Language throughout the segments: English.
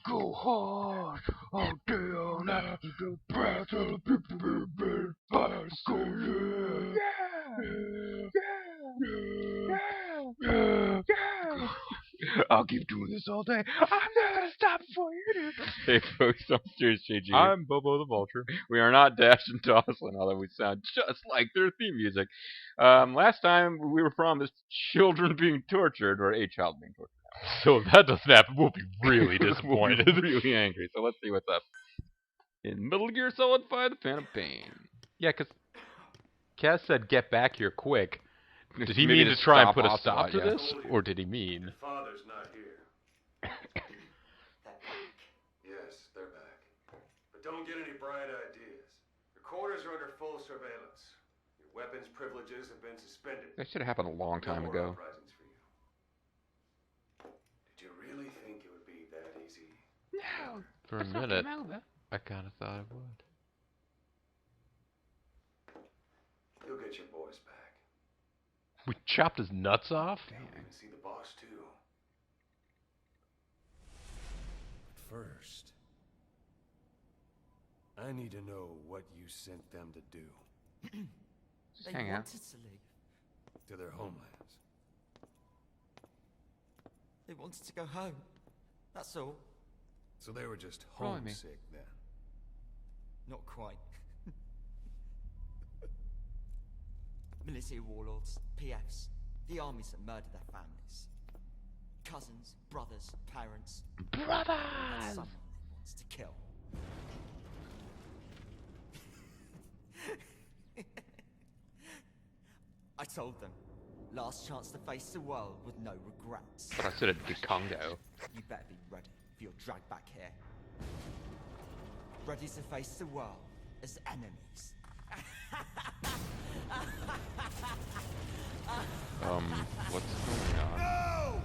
go hard, all day, all night, the breath of the people, yeah. I'll keep doing this all day. I'm not gonna stop before you do. Hey folks, I'm Stuart JG. I'm Bobo the Vulture. We are not Dash and Dawson, although we sound just like their theme music. Last time we were promised children being tortured, or a child being tortured. So if that doesn't happen, we'll be really disappointed. We'll be really angry. So let's see what's up. In Metal Gear Solid 5: The Phantom Pain. Yeah, because Kaz said, "Get back here quick." Did he Maybe mean to try and put a Ocelot, stop to yeah. this, or did he mean? Your father's not here. Yes, they're back. But don't get any bright ideas. Your quarters are under full surveillance. Your weapons privileges have been suspended. That should have happened a long time No more ago. uprisings for you. Did you really think it would be that easy? No. For a minute, I kind of thought it would. You'll get your boys back. We chopped his nuts off? You'll even see the boss too. But first, I need to know what you sent them to do Just They hang out. wanted to leave. to their homelands. They wanted to go home. That's all. So they were just Blimey. homesick then. Not quite. Military warlords, PFs, the armies that murder their families. Cousins, brothers, parents. And Brothers! someone they wants to kill. I told them, last chance to face the world with no regrets. But I said it'd be Congo. You better be ready for your drag back here. Ready to face the world as enemies. What's going on? No!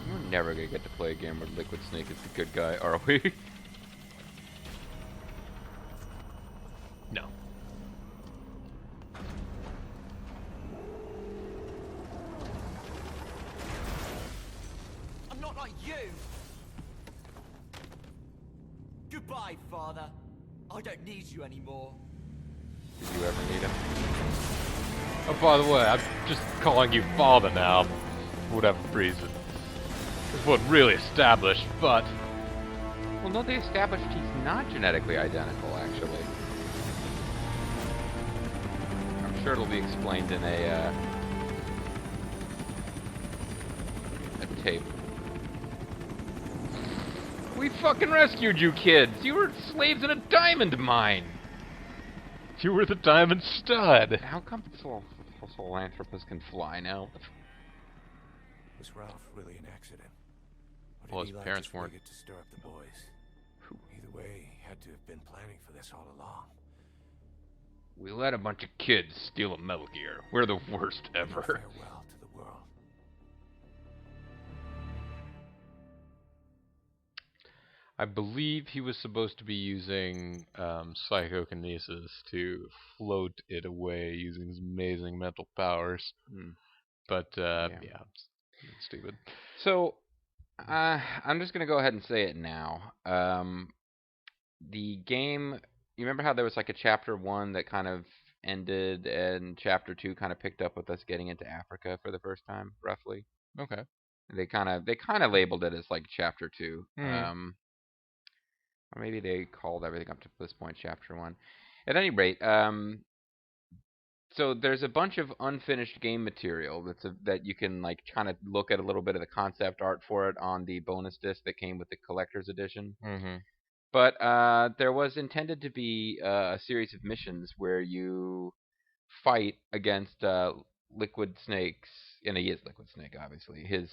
We're never gonna get to play a game where Liquid Snake is the good guy, are we? No. I'm not like you! Goodbye, father. I don't need you anymore. Did you ever need him? Oh, by the way, I'm just calling you father now, for whatever reason. This wasn't really established, but Well, no, they established he's not genetically identical, actually. I'm sure it'll be explained in a tape. We fucking rescued you kids! You were slaves in a diamond mine! you were the diamond stud. How come Philanthropus can fly now? Was Ralph really an accident? Or did Well, his Eli parents just weren't. rig it to stir up the boys? Either way, he had to have been planning for this all along. We let a bunch of kids steal a Metal Gear. We're the worst ever. Farewell to the world. I believe he was supposed to be using psychokinesis to float it away using his amazing mental powers. Hmm. But, Yeah. it's stupid. So, I'm just gonna go ahead and say it now. The game, you remember how there was like a chapter 1 that kind of ended, and chapter 2 kind of picked up with us getting into Africa for the first time, roughly. Okay. They kind of labeled it as like chapter 2. Hmm. Or maybe they called everything up to this point chapter 1. At any rate, so there's a bunch of unfinished game material that you can like kind of look at a little bit of the concept art for it on the bonus disc that came with the collector's edition. Mm-hmm. But there was intended to be a series of missions where you fight against Liquid Snake's, and he is Liquid Snake, obviously, his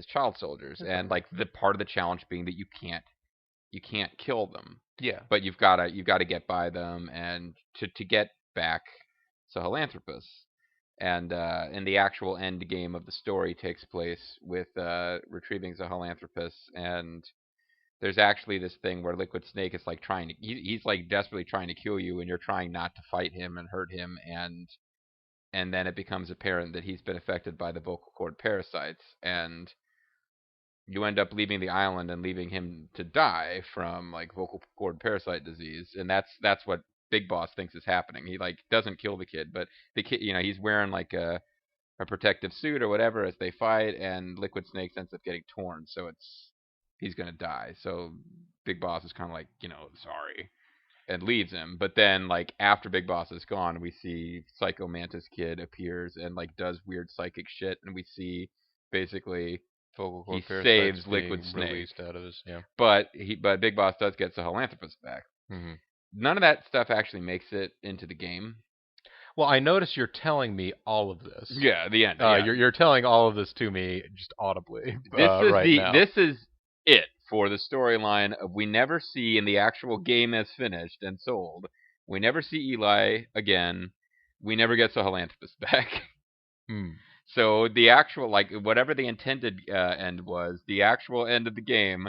child soldiers, and like the part of the challenge being that you can't kill them, Yeah. but you've got to get by them and to get back Sahelanthropus. And the actual end game of the story takes place with retrieving Sahelanthropus, and there's actually this thing where Liquid Snake is like trying to he's like desperately trying to kill you, and you're trying not to fight him and hurt him, and then it becomes apparent that he's been affected by the vocal cord parasites, and you end up leaving the island and leaving him to die from like vocal cord parasite disease, and that's what Big Boss thinks is happening. He like doesn't kill the kid, but the kid, he's wearing like a protective suit or whatever as they fight, and Liquid Snake ends up getting torn, so he's gonna die. So Big Boss is kind of like, sorry, and leaves him. But then like after Big Boss is gone, we see Psycho Mantis Kid appears and like does weird psychic shit, and we see basically Vocal cord he parasites saves Liquid being Snake. released out of his, yeah. But Big Boss does get Sahelanthropus back. Mm-hmm. None of that stuff actually makes it into the game. Well, I notice you're telling me all of this. Yeah, the end. Yeah. You're telling all of this to me just audibly. Now. This is it for the storyline of we never see in the actual game as finished and sold. We never see Eli again. We never get Sahelanthropus back. So the actual, like, whatever the intended end was, the actual end of the game,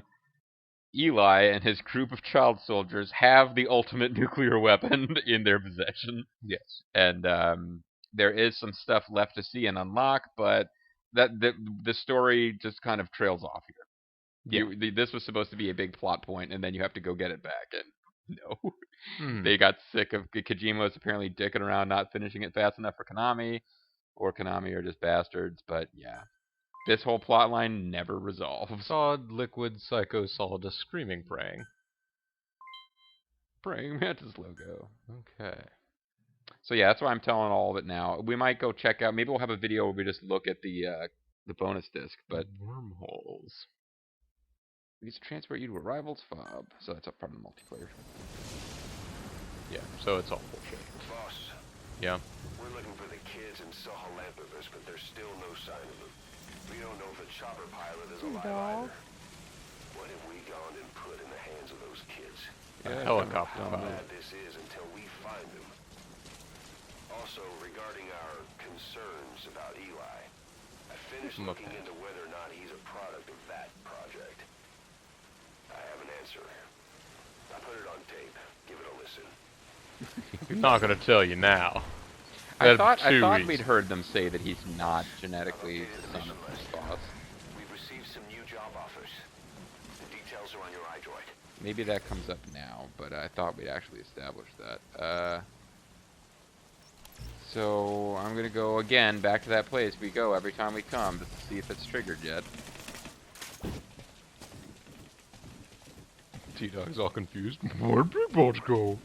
Eli and his group of child soldiers have the ultimate nuclear weapon in their possession. Yes. And there is some stuff left to see and unlock, but the story just kind of trails off here. Yeah. This was supposed to be a big plot point, and then you have to go get it back, and no. They got sick of Kojima was apparently dicking around not finishing it fast enough for Konami, or Konami are just bastards, but yeah. This whole plot line never resolves. Solid Liquid Psycho Solidus screaming praying. Praying Mantis logo. Okay. So yeah, that's why I'm telling all of it now. We might go check out, maybe we'll have a video where we just look at the bonus disc, but wormholes. We get to transfer you to a rival's fob, so that's up part of the multiplayer. Yeah, so it's all bullshit. Boss. Yeah. We're looking for the kids in Sahelanthropus, but there's still no sign of them. We don't know if the chopper pilot is alive either. What have we gone and put in the hands of those kids? Yeah, helicopter. How bad this is until we find them. Also, regarding our concerns about Eli, I finished looking into whether or not he's a product of that project. I have an answer. I put it on tape. Give it a listen. I'm not gonna tell you now. I thought we'd heard them say that he's not genetically the son of the boss. We've received some new job offers. The details are on your iDroid. Maybe that comes up now, but I thought we'd actually established that. So I'm gonna go again back to that place we go every time we come to see if it's triggered yet. T-Dog's all confused. Where'd Big Boss go?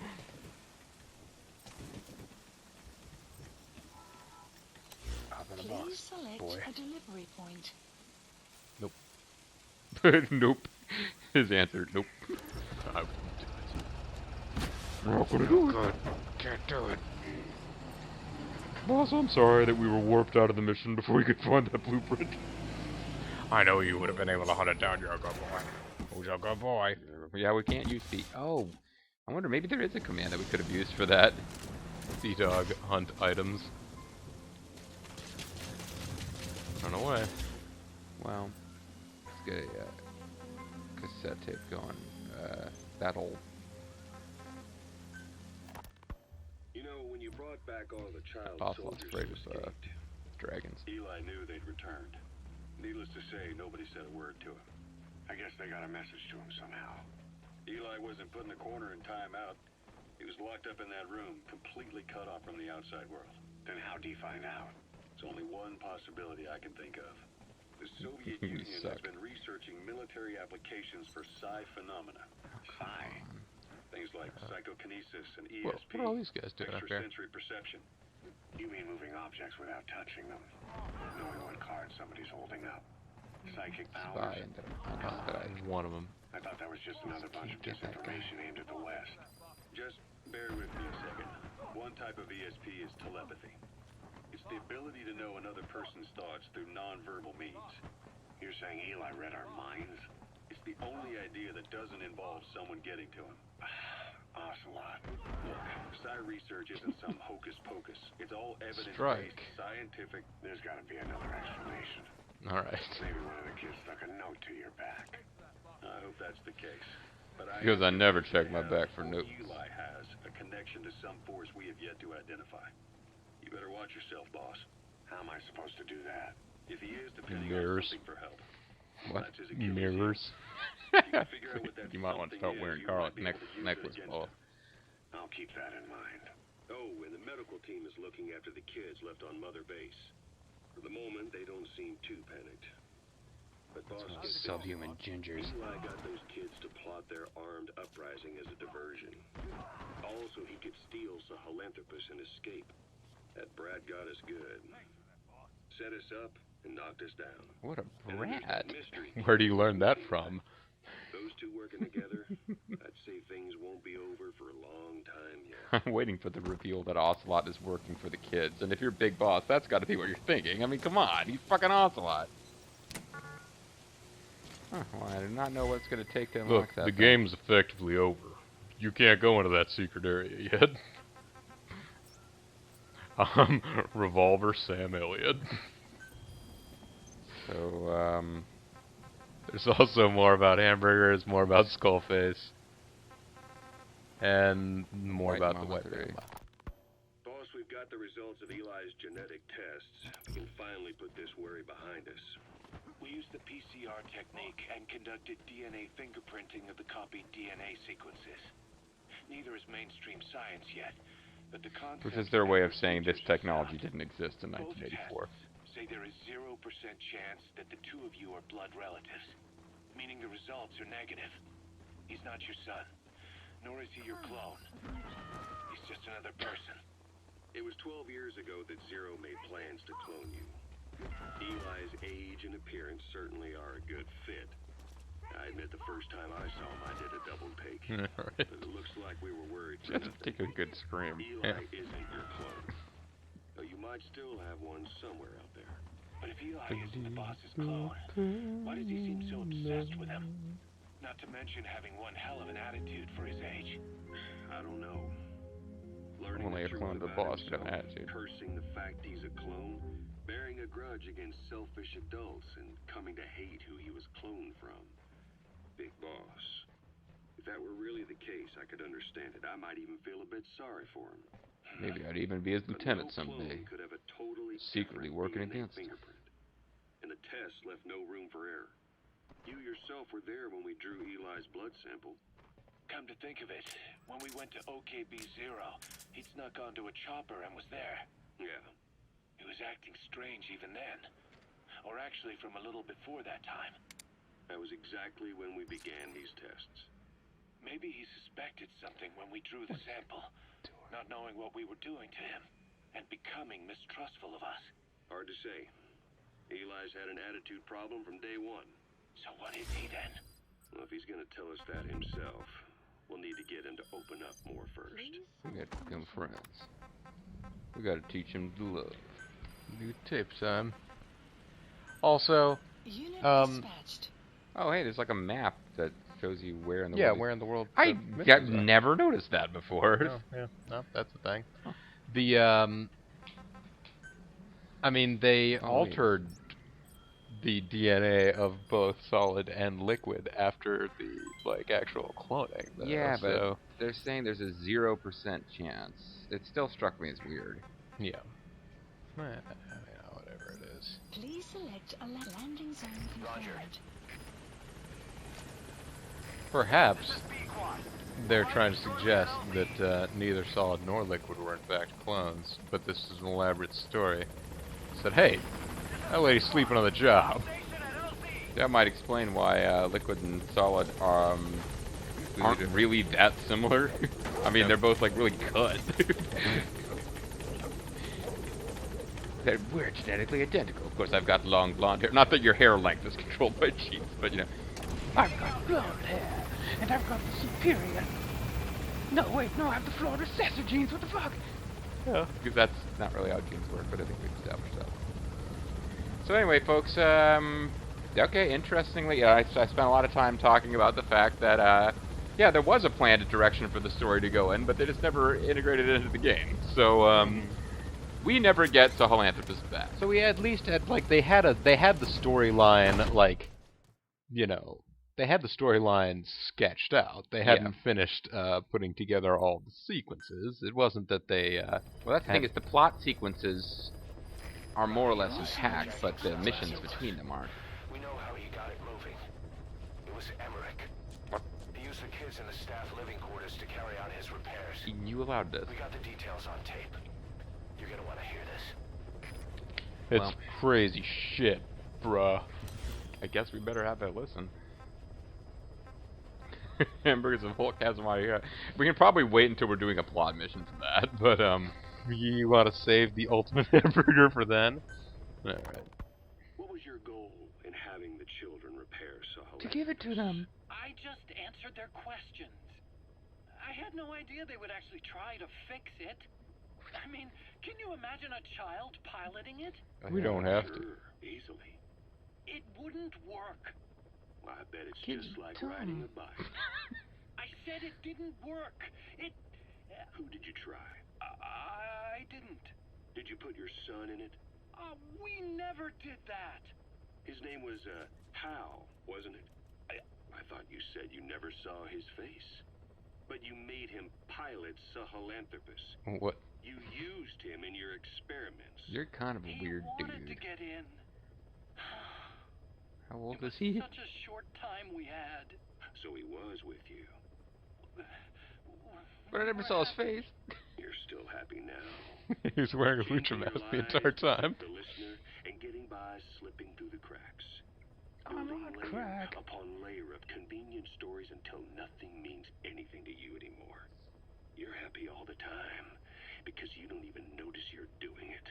Please select a delivery point. Nope. Nope. His answer, nope. I We're not gonna do it. can't do it. Boss, I'm sorry that we were warped out of the mission before we could find that blueprint. I know you would have been able to hunt it down, you're a good boy. Who's a good boy? Yeah, we can't use the... Oh, I wonder, maybe there is a command that we could have used for that. T-Dog hunt items. Run away. Well, let's get a cassette tape going. That'll... You know, when you brought back all the child Ocelot's soldiers afraid who of escaped, dragons. Eli knew they'd returned. Needless to say, nobody said a word to him. I guess they got a message to him somehow. Eli wasn't put in a corner in timeout. He was locked up in that room, completely cut off from the outside world. Then how'd he find out? There's only one possibility I can think of. The Soviet Union has been researching military applications for psi phenomena. Psi? Things like psychokinesis and ESP. What are all these guys doing up here? Extrasensory perception. You mean moving objects without touching them? Knowing what card somebody's holding up? Psychic powers? One of them. I thought that was just another bunch of disinformation aimed at the West. Just bear with me a second. One type of ESP is telepathy. It's the ability to know another person's thoughts through non-verbal means. You're saying Eli read our minds? It's the only idea that doesn't involve someone getting to him. Ocelot. Look, Psi research isn't some hocus pocus. It's all evidence-based, Strike. scientific. There's got to be another explanation. All right. Maybe one of the kids stuck a note to your back. I hope that's the case. But Because I never check my back for notes. Eli has a connection to some force we have yet to identify. You better watch yourself, boss. How am I supposed to do that? If he is depending Mirrors. on something for help. What? That's his Achilles heel. Mirrors. You can figure out what that You might want to something start is, wearing you Carl might be able to use it necklace against off. him. I'll keep that in mind. Oh, and the medical team is looking after the kids left on Mother Base. For the moment, they don't seem too panicked. But boss, get this. Subhuman gingers. Eli got those kids to plot their armed uprising as a diversion. Also, he could steal Sahelanthropus and escape. That Brad got us good. Set us up and knocked us down. What a And then there's brat. that mystery Where do you learn that from? Those two working together, I'd say things won't be over for a long time yet. I'm waiting for the reveal that Ocelot is working for the kids. And if you're Big Boss, that's got to be what you're thinking. I mean, come on. He's fucking Ocelot. Huh, well, I do not know what it's going to take to unlock Look, that the thing. game's effectively over. You can't go into that secret area yet. Revolver Sam Elliott. So, There's also more about hamburgers, more about Skullface, and more White about the Mama White 3. Mama. Boss, we've got the results of Eli's genetic tests. We can finally put this worry behind us. We used the PCR technique and conducted DNA fingerprinting of the copied DNA sequences. Neither is mainstream science yet, but the concept... which is their way of saying this technology didn't exist in Both 1984. tests say there is 0% chance that the two of you are blood relatives, meaning the results are negative. He's not your son, nor is he your clone. He's just another person. It was 12 years ago that Zero made plans to clone you. Eli's age and appearance certainly are a good fit. I admit the first time I saw him, I did a double take. Right. But it looks like we were worried for That's a nothing. particularly good scream. Eli isn't your clone. Though you might still have one somewhere out there. But if Eli isn't the boss's clone, why does he seem so obsessed with him? Not to mention having one hell of an attitude for his age. I don't know. Learning Only a the truth clone of the about boss could have an himself, attitude. cursing the fact he's a clone, bearing a grudge against selfish adults, and coming to hate who he was cloned from. Big Boss. If that were really the case, I could understand it. I might even feel a bit sorry for him. Maybe I'd even be his But lieutenant no someday. clone could have a totally Secretly different working DNA against him. fingerprint. And the test left no room for error. You yourself were there when we drew Eli's blood sample. Come to think of it, when we went to OKB-0, he'd snuck onto a chopper and was there. Yeah. He was acting strange even then. Or actually from a little before that time. That was exactly when we began these tests. Maybe he suspected something when we drew the sample, not knowing what we were doing to him, and becoming mistrustful of us. Hard to say. Eli's had an attitude problem from day one. So what is he then? Well, if he's gonna tell us that himself, we'll need to get him to open up more first. We got to become friends. We got to teach him to love. New tape time. Also, Unit Um, dispatched. Oh, hey, there's like a map that shows you where in the yeah, world. where in the world? I the missions got are. never noticed that before. No, yeah, no, that's the thing. The I mean, they Oh, altered the DNA of both solid and liquid after the like actual cloning. Though, Yeah, but so, they're saying there's a 0% chance. It still struck me as weird. yeah, whatever it is. Please select a landing zone confirmed. Perhaps they're trying to suggest that neither solid nor liquid were in fact clones, but this is an elaborate story. Said, hey, that lady's sleeping on the job. That might explain why liquid and solid aren't really that similar. I mean, Yeah. they're both like really cut. We're genetically identical. Of course, I've got long blonde hair. Not that your hair length is controlled by genes, but you know. I've got blonde hair, and I've got the superior... No, wait, no, I have the flawed recessor genes, what the fuck? Yeah. Because that's not really how genes work, but I think we've established that. So anyway, folks, okay, interestingly, I spent a lot of time talking about the fact that Yeah, there was a planned direction for the story to go in, but they just never integrated it into the game. So, we never get Sahelanthropus back. So we at least had like they had the storyline like, you know, they had the storyline sketched out. They hadn't finished putting together all the sequences. It wasn't that they. Well, that's the thing, is the plot sequences are more or less intact, but the missions between them aren't. We know how he got it moving. It was Emmerich. What? He used the kids in the staff living quarters to carry out his repairs. You allowed this. We got the details on tape. You're gonna want to hear this. It's Well. crazy shit, bruh. I guess we better have that listen. Hamburgers of Hulk has my ear. We can probably wait until we're doing a plot mission for that, but You want to save the ultimate hamburger for then? All right. What was your goal in having the children repair Sahelanthropus? To give it to them. I just answered their questions. I had no idea they would actually try to fix it. I mean, can you imagine a child piloting it? We don't have to. Sure, easily. It wouldn't work. Well, I bet it's Give just it like to riding him. a bike. I said it didn't work. It... Who did you try? I didn't. Did you put your son in it? We never did that. His name was, Hal, wasn't it? I thought you said you never saw his face. But you made him pilot Sahelanthropus. What? You used him in your experiments. you're kind of a He weird wanted to dude. get in. How old It was is he? such a short time we had. So he was with you. But I never saw his face. You're still happy now. He was wearing a Changing lucha your mask the lives, entire time. The listener, and getting by slipping through the cracks. I'm Building not layer crack. upon layer of convenient stories until nothing means anything to you anymore. You're happy all the time because you don't even notice you're doing it.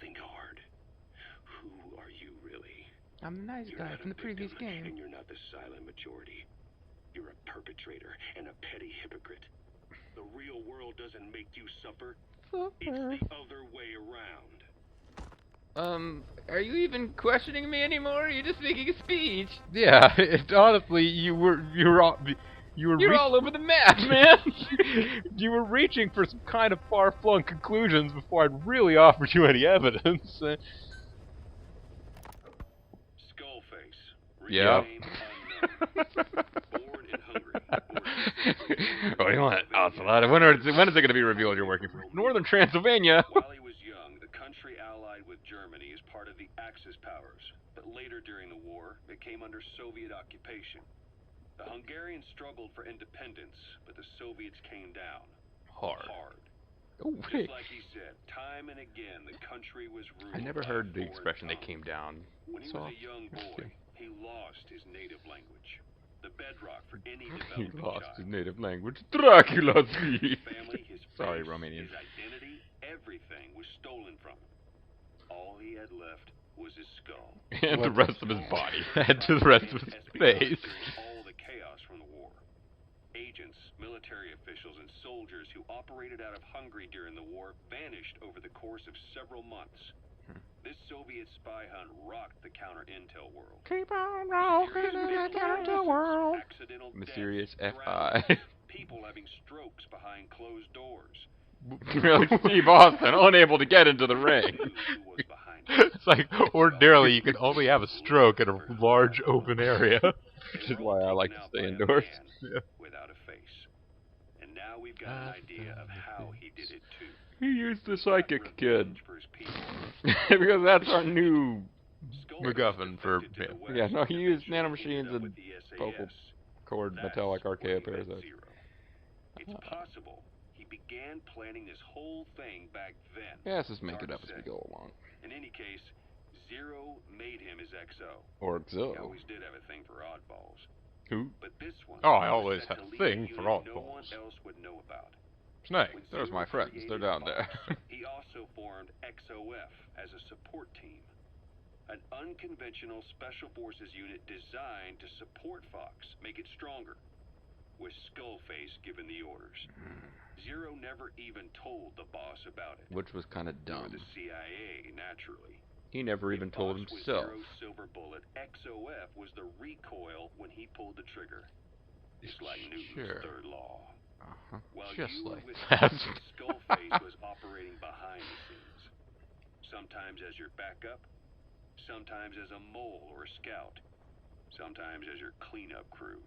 Think hard. Who are you really? I'm the nice You're guy not from a the previous victim, game. and you're not the silent majority. You're a perpetrator and a petty hypocrite. The real world doesn't make you suffer. It's the other way around. Are you even questioning me anymore? Or are you just making a speech? Yeah, honestly, you were You're all over the map, man. you were reaching for some kind of far-flung conclusions before I'd really offered you any evidence. Skullface. Yeah. Real name unknown. Born in Hungary. What do you want, Ocelot? When is it going to be revealed you're working for Northern Transylvania? While he was young, the country allied with Germany as part of the Axis powers, but later during the war, it came under Soviet occupation. The Hungarians struggled for independence, but the Soviets came down. Hard. Oh, Just like he said, time and again, the country was ruled I never by heard the foreign expression they tongue. came down. When he Soft. was a young boy, he lost his native language. The bedrock for any He developing lost child. his native language. Dracula His family, his Sorry, face, Romanians. his identity, everything was stolen from him. All he had left was his skull. And the rest of his body. And to the rest of his Espionage face. during all the chaos from the war. Agents, military officials, and soldiers who operated out of Hungary during the war vanished over the course of several months. This Soviet spy hunt rocked the counter-intel world. Keep on rocking in the counter world. Accidental Mysterious deaths, FI. drowning, people having strokes behind closed doors. Steve Austin, unable to get into the ring. Who was behind it? It's like, ordinarily, you can only have a stroke in a large open area. Which is why I like to Taken stay out by a indoors. man Yeah. Without a face. And now we've got an idea of how he did it too. He used the psychic kid. Revenge for his people. Because that's our new... Skullface MacGuffin for defected to the him. west Yeah, no, he used eventually nanomachines ended up and with the SAS. vocal cord That's metallic when archaea he met parasites. Zero. It's possible he began planning this whole thing back then. Yeah, let's just make Hard it up to as we say. go along. In any case, Zero made him his XO. Or He Xo. always did have a thing for oddballs. Who? But this one Oh, I was always set had to a lead thing unit for no oddballs. one else would know about. Snake. When There's Zero my friends. They're created down there. Boss, he also formed XOF as a support team. An unconventional special forces unit designed to support Fox, make it stronger, with Skullface given the orders. Zero never even told the boss about it. Which was kind of Nor dumb. the CIA, naturally. He never even told Boss was himself. Zero's silver bullet. XOF was the recoil when he pulled the trigger. It's like Newton's Sure. third law. Uh-huh. While Just you were like with that. him, Skullface was operating behind the scenes. Sometimes as your backup, sometimes as a mole or a scout, sometimes as your cleanup crew.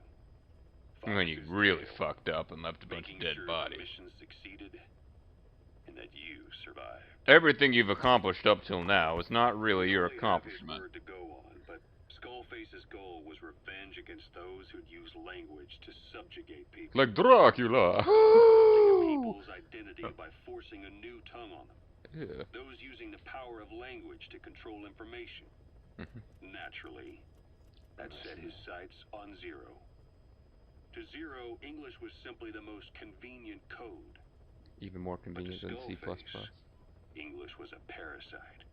When you Fox's really tale, fucked up and left a bunch of making dead sure bodies. the mission succeeded and that you survived. Everything you've accomplished up till now is not really your We only have his accomplishment. word to go on, but Skullface's goal was revenge against those who'd use language to subjugate people. Like Dracula. Corrupting a people's identity by forcing a new tongue on them. Yeah. Those using the power of language to control information. Naturally, that set his sights on Zero. To Zero, English was simply the most convenient code. Even more But to convenient than C++. Skullface, English was a parasite.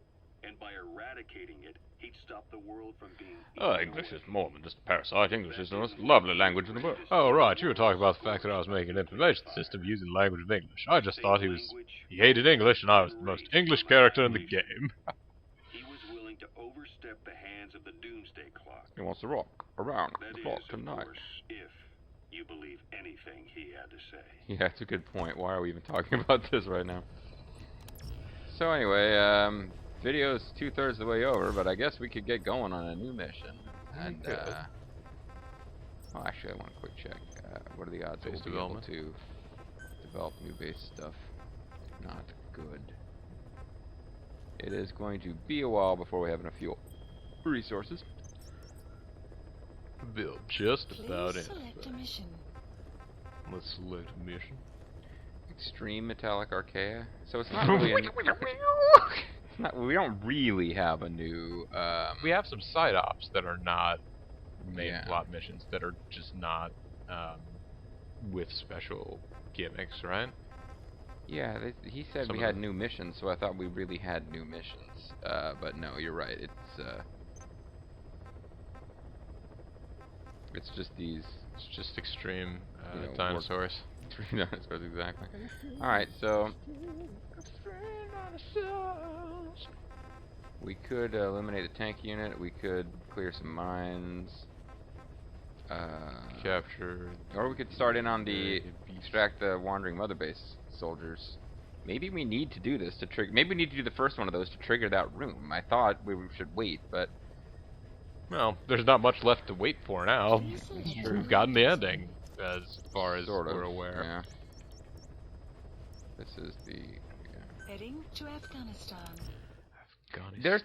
And by eradicating it, he'd stop the world from being Oh, eaten English away. is more than just a parasite. English is the most lovely language in the world. Oh, right. You were talking about the fact that I was making an information system using the language of English. I just thought he hated English and I was the most English character in the game. He was willing to overstep the hands of the Doomsday Clock. He wants to rock around That the is, clock of tonight. course, if you believe anything he had to say. Yeah, that's a good point. Why are we even talking about this right now? So anyway, video's 2/3 of the way over, but I guess we could get going on a new mission. And could. oh, actually, I want a quick check. What are the odds that Base we'll be able development? to develop new base stuff? Not good. It is going to be a while before we have enough fuel resources. Build just about Please select a anything. mission. Let's select a mission. Extreme Metallic Archaea. So it's not really. It's not. We don't really have a new. We have some side ops that are not main Yeah. plot missions that are just not with special gimmicks, right? Yeah, he said Some we of had the- new missions, so I thought we really had new missions. But no, you're right. It's just these. It's just extreme You know, work- dinosaurs. Dinosaurs, exactly. All right, so we could eliminate a tank unit. We could clear some mines. Capture. Or we could start in on the extract the wandering mother base soldiers. Maybe we need to do this to trigger. Maybe we need to do the first one of those to trigger that room. I thought we should wait, but Well, there's not much left to wait for now. Please select We've a gotten the mission. ending, as far as sort of. we're aware. Yeah. This is the. Yeah. Heading to Afghanistan.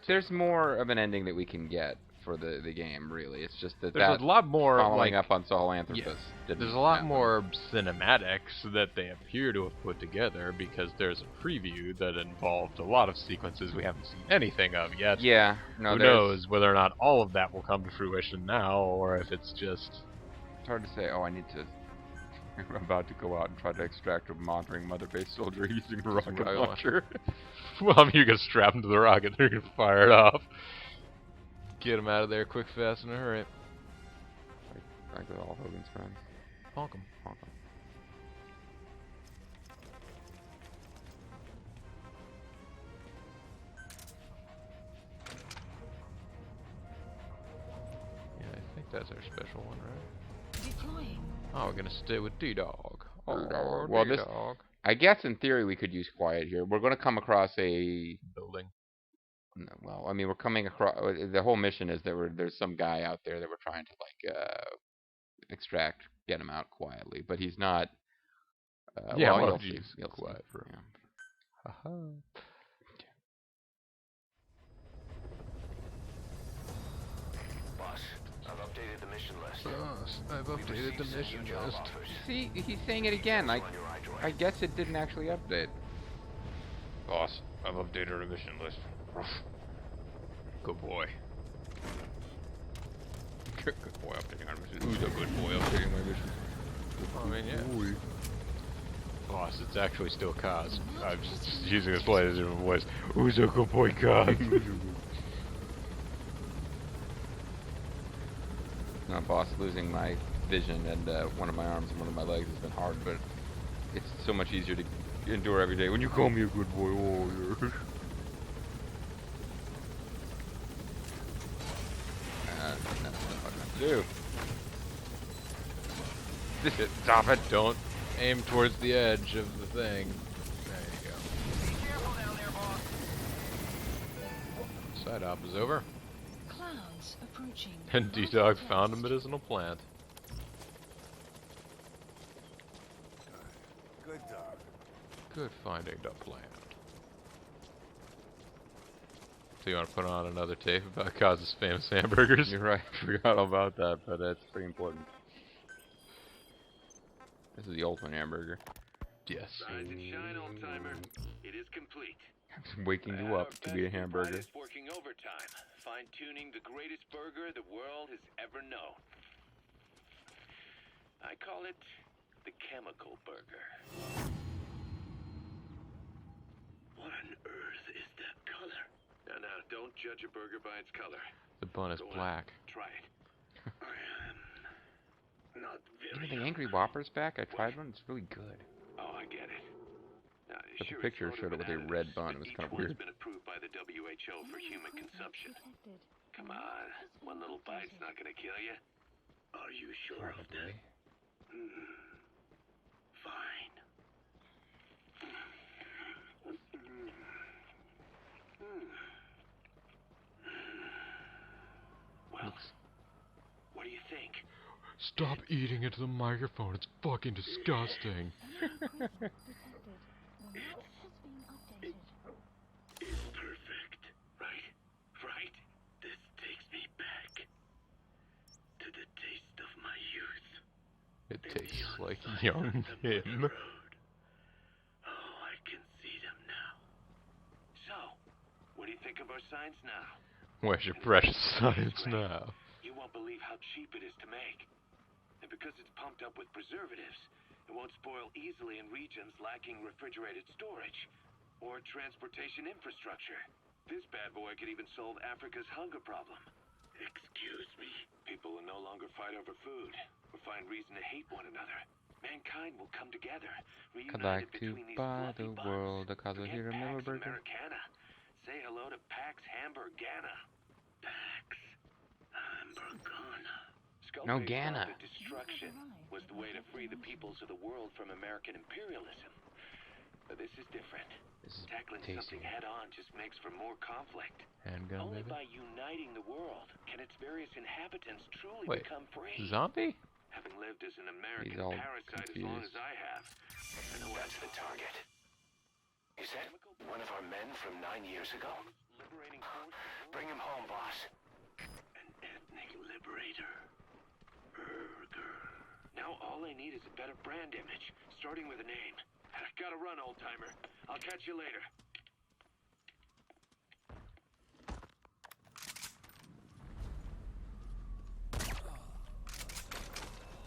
There's more of an ending that we can get for the game. Really, it's just that There's a lot more following like, up on Sahelanthropus. yeah, didn't there's a lot happen. more cinematics that they appear to have put together because there's a preview that involved a lot of sequences we haven't seen anything of yet. Yeah. No. Who there's- knows whether or not all of that will come to fruition now, or if it's just... It's hard to say. Oh, I need to. I'm about to go out and try to extract a wandering mother base soldier using a rocket rocket launcher. Well, I mean, you can strap him to the rocket and you can fire it off. Get him out of there quick, fast, in a hurry. Like with all Hogan's friends. Honk him. Honk 'em. Yeah, I think that's our special one, right? Deploying. Oh, we're gonna stay with D-Dog. D-Dog. Well, this- D-Dog. I guess in theory we could use quiet here. We're going to come across a. Building. No, well, I mean, we're coming across. The whole mission is that there's some guy out there that we're trying to extract, get him out quietly, but he's not. Yeah, well, what you'll if see. he's You'll see. quiet for- Yeah. Haha. Boss, I've updated the mission list. I've We've updated the received some mission new job list. offers. See, he's saying it again. Cancel on your iDroid. I guess it didn't actually update. Boss, I've updated our mission list. Good boy. Good boy updating our mission. Who's a good boy updating my mission? I mean, yeah. Boss, it's actually still Kaz. I'm just using a slightly different voice. Who's a good boy, Kaz? No, boss, losing my vision and one of my arms and one of my legs has been hard, but it's so much easier to endure every day when you call me a good boy. Oh, yeah. That's what I have to do. Stop it! Don't aim towards the edge of the thing. There you go. Be careful down there, boss. Side op is over. Clouds approaching. And D-Dog found a medicinal plant. Good dog. Good finding the plant. So you want to put on another tape about Kaz's famous hamburgers? You're right. Forgot all about that, but it's pretty important. This is the ultimate hamburger. Yes. Rise and shine, old timer. It is complete. Waking you up to be a hamburger. Is working overtime, fine-tuning the greatest burger the world has ever known. I call it the chemical burger. What on earth is that color? Now, don't judge a burger by its color. The bun is Go on, black. try it. I am not very. The Angry Whopper's back. I tried one. It's really good. Oh, I get it. Now, But the sure, picture it's showed it with a loaded red bananas, bun. It was but kind of each one's weird. been approved by the WHO for human consumption. Come on, one little bite's not gonna kill you. Are you sure of that? Fine. Well, what do you think? Stop eating into the microphone. It's fucking disgusting. It's perfect, right? Right? This takes me back to the taste of my youth. It tastes like young him. Oh, I can see them now. So, what do you think of our signs now? Where's your precious science now? You won't believe how cheap it is to make. And because it's pumped up with preservatives, it won't spoil easily in regions lacking refrigerated storage or transportation infrastructure. This bad boy could even solve Africa's hunger problem. Excuse me. People will no longer fight over food or find reason to hate one another. Mankind will come together, I'd like reunited to between these buy fluffy the buns. world a Kazu Forget Hero Pax Hamburger. Americana. Say hello to Pax Hamburgana. Pax Hamburgana. No, Sculpey Ghana. thought that destruction was the way to free the peoples of the world from American imperialism. But this is different. This is Tackling tasty. something head-on just makes for more conflict. Handgun, Only baby. by uniting the world can its various inhabitants truly Wait, become free. Zombie? Having lived as an American all parasite as long confused. as I have, I know That's the target. Is that one of our men from 9 years ago? liberating force. Bring him home, boss. An ethnic liberator. Burger. Now all I need is a better brand image, starting with a name. Gotta run, old timer. I'll catch you later.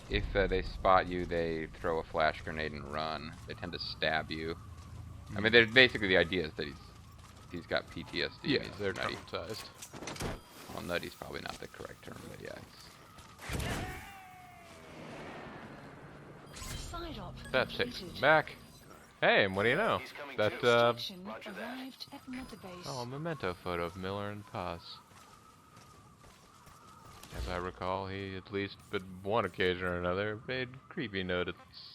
If they spot you, they throw a flash grenade and run. They tend to stab you. I mean, basically the idea is that he's got PTSD. Yeah, and he's they're nutty. traumatized. Well, nutty's probably not the correct term, but yeah. Side op That takes completed. him back. Hey, and what do you know? He's coming That, too. Extraction Roger that. arrived at Mother Base. oh, a memento photo of Miller and Paz. As I recall, he, at least but one occasion or another, made creepy notes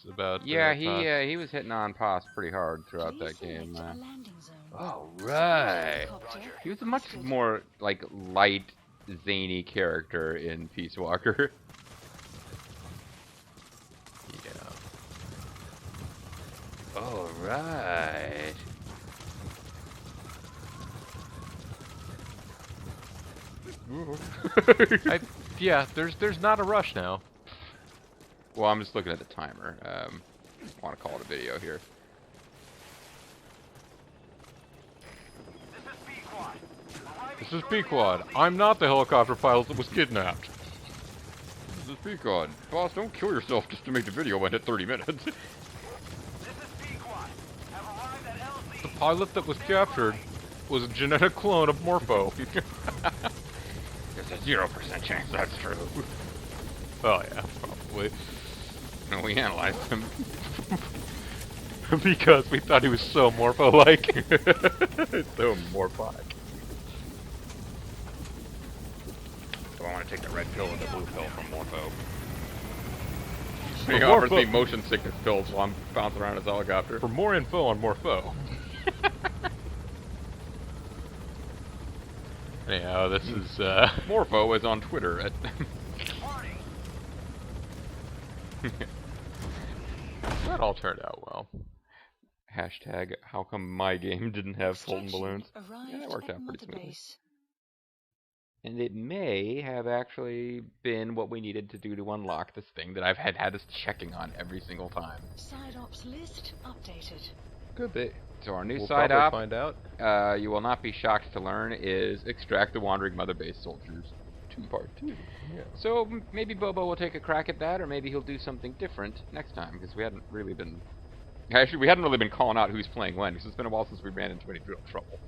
about Yeah, Paz. he was hitting on Paz pretty hard throughout Please that game. select a landing zone. Oh, right. Helicopter He was a much requested. more, like, light, zany character in Peace Walker. Yeah. Alright. Yeah, there's not a rush now. Well, I'm just looking at the timer. I want to call it a video here. This is Pequod. I'm not the helicopter pilot that was kidnapped. This is Peacock. Boss, don't kill yourself just to make the video end at 30 minutes. This is Pequod. Have arrived at LZ. The pilot that was captured was a genetic clone of Morpho. There's a 0% chance that's true. Oh yeah, probably. No, we analyzed him. Because we thought he was so Morpho-like. So Morpho-like. So I want to take the red pill and the blue pill from Morpho. He more offers me fo- motion sickness pills while I'm bouncing around his helicopter. For more info on Morpho. Anyhow, this is Morpho is on Twitter at. that all turned out well. Hashtag, how come my game didn't have Fulton Extraction balloons? arrived Yeah, that worked at out pretty Mother smoothly. Base. And it may have actually been what we needed to do to unlock this thing that I've had us checking on every single time. Side ops list updated. Could be. So our new We'll side probably op, find out. you will not be shocked to learn, is extract the Wandering Mother Base soldiers. Part 2. Yeah. So maybe Bobo will take a crack at that, or maybe he'll do something different next time, because we hadn't really been... Actually, we hadn't really been calling out who's playing when, because it's been a while since we ran into any real trouble.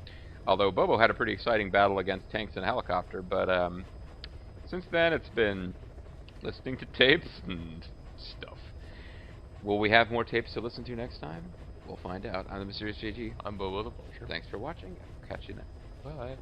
Although Bobo had a pretty exciting battle against tanks and a helicopter, but since then it's been listening to tapes and stuff. Will we have more tapes to listen to next time? We'll find out. I'm the Mysterious JG. I'm Bobo the Vulture. Thanks for watching. Catch you next. Bye.